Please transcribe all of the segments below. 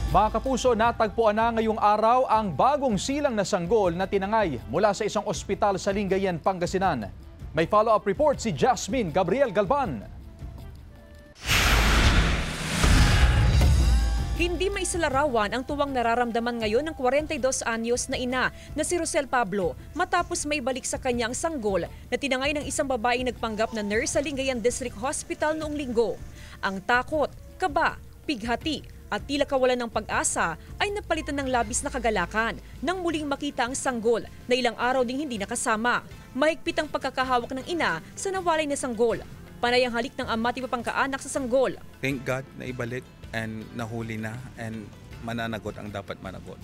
Mga kapuso, natagpuan na ngayong araw ang bagong silang na sanggol na tinangay mula sa isang ospital sa Lingayen, Pangasinan. May follow-up report si Jasmine Gabriel Galban. Hindi may isalarawan ang tuwang nararamdaman ngayon ng 42 anyos na ina na si Rosel Pablo matapos may balik sa kanya ang sanggol na tinangay ng isang babaeng nagpanggap na nurse sa Lingayen District Hospital noong linggo. Ang takot, kaba, pighati at tila kawalan ng pag-asa ay napalitan ng labis na kagalakan nang muling makita ang sanggol na ilang araw ding hindi nakasama. Mahigpit ang pagkakahawak ng ina sa nawalay na sanggol. Panay ang halik ng ama at iba pang kaanak sa sanggol. Thank God na ibalik and nahuli na and mananagot ang dapat managot.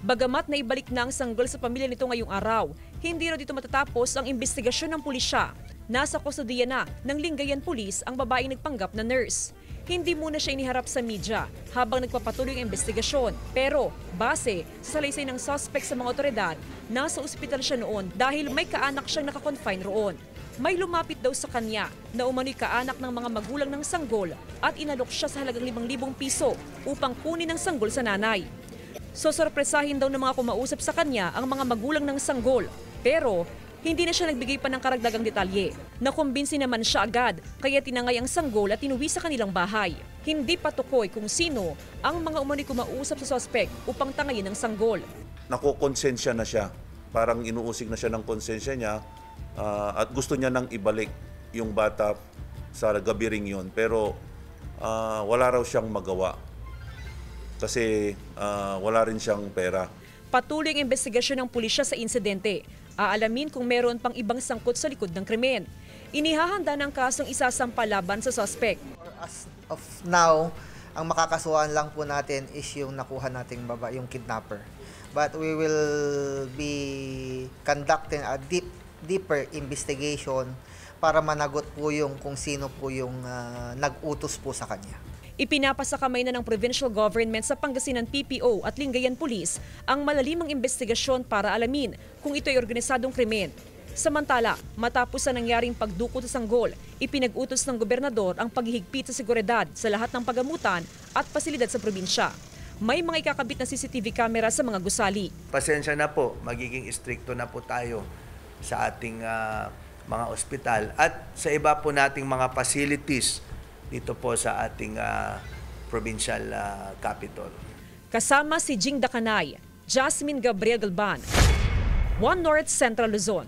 Bagamat na ibalik na ang sanggol sa pamilya nito ngayong araw, hindi raw dito matatapos ang investigasyon ng pulisya. Nasa kustodiya na ng Lingayen Police ang babaeng nagpanggap na nurse. Hindi muna siya iniharap sa media habang nagpapatuloy ang investigasyon. Pero base sa salaysay ng suspect sa mga otoridad, nasa ospital siya noon dahil may kaanak siyang nakakonfine roon. May lumapit daw sa kanya na umano'y kaanak ng mga magulang ng sanggol at inalok siya sa halagang 5,000 piso upang kunin ang sanggol sa nanay. Sosorpresahin daw ng mga kumausap sa kanya ang mga magulang ng sanggol. Pero hindi na siya nagbigay pa ng karagdagang detalye. Nakumbinsi naman siya agad kaya tinangay ang sanggol at inuwi sa kanilang bahay. Hindi patukoy kung sino ang mga umano'y kumausap sa suspect upang tangayin ang sanggol. Nakukonsensya na siya. Parang inuusig na siya ng konsensya niya at gusto niya nang ibalik yung bata sa gabi ring yun. Pero wala raw siyang magawa kasi wala rin siyang pera. Patuloy ang investigasyon ng pulisya sa insidente. Aalamin kung meron pang ibang sangkot sa likod ng krimen. Inihahanda ng kasong isasampa laban sa suspect. As of now, ang makakasuhan lang po natin is yung nakuha nating yung kidnapper. But we will be conducting a deeper investigation para managot po yung kung sino po yung nag-utos po sa kanya. Ipinapasa kamay na ng provincial government sa Pangasinan PPO at Lingayen Police ang malalimang investigasyon para alamin kung ito ay organisadong krimen. Samantala, matapos ang nangyaring pagdukot sa sanggol, ipinag-utos ng gobernador ang paghihigpit sa seguridad sa lahat ng pagamutan at pasilidad sa probinsya. May mga ikakabit na CCTV camera sa mga gusali. Pasensya na po, magiging istrikto na po tayo sa ating mga ospital at sa iba po nating mga facilities dito po sa ating provincial capital. Kasama si Jing Dakanay, Jasmine Gabriel Galban, One North Central Luzon.